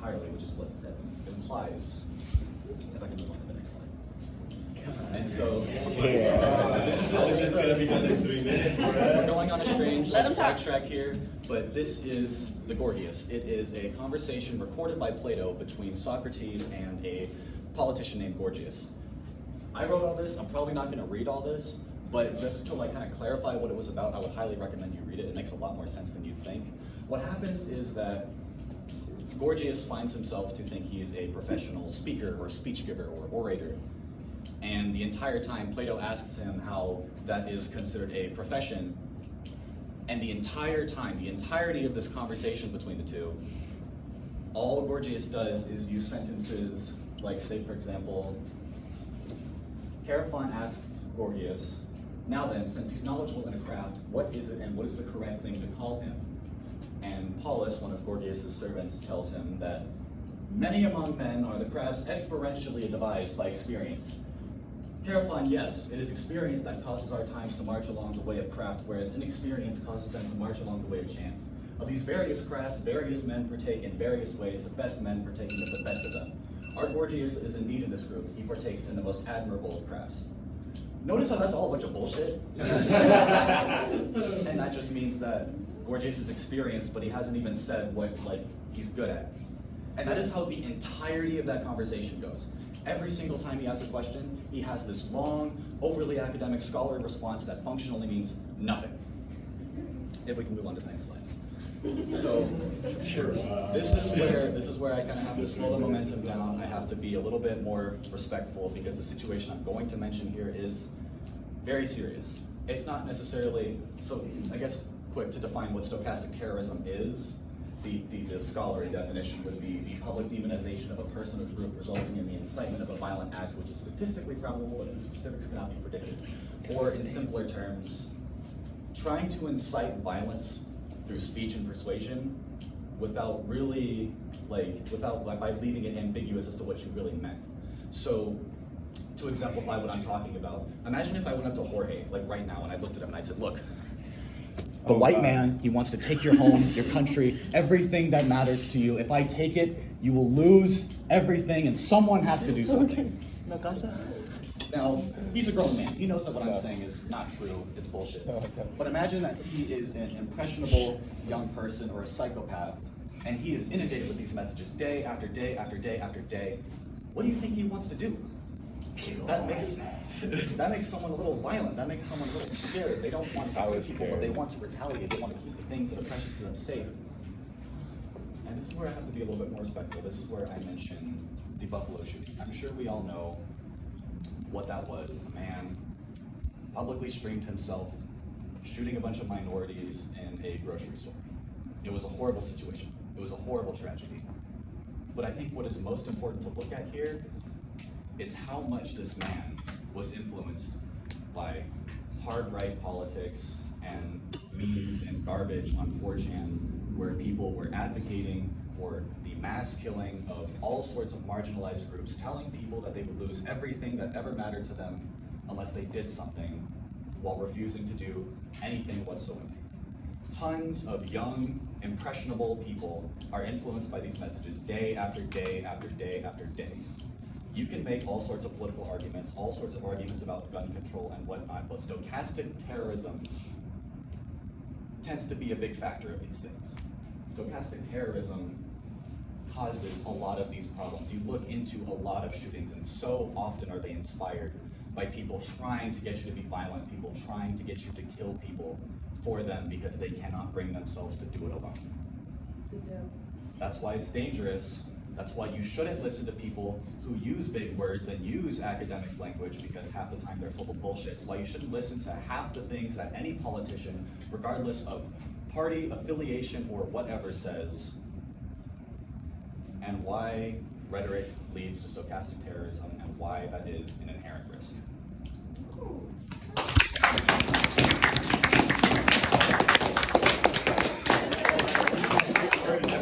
entirely, which is what it says. It implies, if I can move on to the next slide. And so, this is going to be done in 3 minutes. We're going on a strange sidetrack here, but this is the Gorgias. It is a conversation recorded by Plato between Socrates and a politician named Gorgias. I wrote all this. I'm probably not going to read all this, but just to kind of clarify what it was about, I would highly recommend you read it. It makes a lot more sense than you think. What happens is that Gorgias finds himself to think he is a professional speaker or speech giver or orator. And the entire time, Plato asks him how that is considered a profession. And the entire time, the entirety of this conversation between the two, all Gorgias does is use sentences like, say, for example, Chaerephon asks Gorgias, now then, since he's knowledgeable in a craft, what is it and what is the correct thing to call him? And Paulus, one of Gorgias' servants, tells him that many among men are the crafts experientially devised by experience. Chaerephon, yes, it is experience that causes our times to march along the way of craft, whereas inexperience causes them to march along the way of chance. Of these various crafts, various men partake in various ways, the best men partaking of the best of them. Our Gorgias is indeed in this group. He partakes in the most admirable of crafts. Notice how that's all a bunch of bullshit? And that just means that Gorgias is experienced, but he hasn't even said what he's good at. And that is how the entirety of that conversation goes. Every single time he asks a question, he has this long, overly academic scholarly response that functionally means nothing. If we can move on to the next slide. So this is where I kind of have to slow the momentum down. I have to be a little bit more respectful because the situation I'm going to mention here is very serious. It's not necessarily, so I guess quick to define what stochastic terrorism is. The scholarly definition would be the public demonization of a person or group resulting in the incitement of a violent act which is statistically probable but whose specifics cannot be predicted. Or in simpler terms, trying to incite violence through speech and persuasion without really, by leaving it ambiguous as to what you really meant. So, to exemplify what I'm talking about, imagine if I went up to Jorge, right now, and I looked at him and I said, look, the white man, he wants to take your home, your country, everything that matters to you. If I take it, you will lose everything and someone has to do something. Now, he's a grown man. He knows that what I'm saying is not true. It's bullshit. But imagine that he is an impressionable young person or a psychopath, and he is inundated with these messages day after day after day after day. What do you think he wants to do? That makes someone a little violent. That makes someone a little scared. They don't want to kill people, but they want to retaliate. They want to keep the things that are precious to them safe. And this is where I have to be a little bit more respectful. This is where I mention the Buffalo shooting. I'm sure we all know what that was. A man publicly streamed himself shooting a bunch of minorities in a grocery store. It was a horrible situation. It was a horrible tragedy. But I think what is most important to look at here is how much this man was influenced by hard right politics and memes and garbage on 4chan, where people were advocating for the mass killing of all sorts of marginalized groups, telling people that they would lose everything that ever mattered to them unless they did something, while refusing to do anything whatsoever. Tons of young, impressionable people are influenced by these messages day after day after day after day. You can make all sorts of political arguments, all sorts of arguments about gun control and whatnot, but stochastic terrorism tends to be a big factor of these things. Stochastic terrorism causes a lot of these problems. You look into a lot of shootings, and so often are they inspired by people trying to get you to be violent, people trying to get you to kill people for them because they cannot bring themselves to do it alone. That's why it's dangerous. That's why you shouldn't listen to people who use big words and use academic language, because half the time they're full of bullshit. It's why you shouldn't listen to half the things that any politician, regardless of party, affiliation, or whatever, says, and why rhetoric leads to stochastic terrorism and why that is an inherent risk.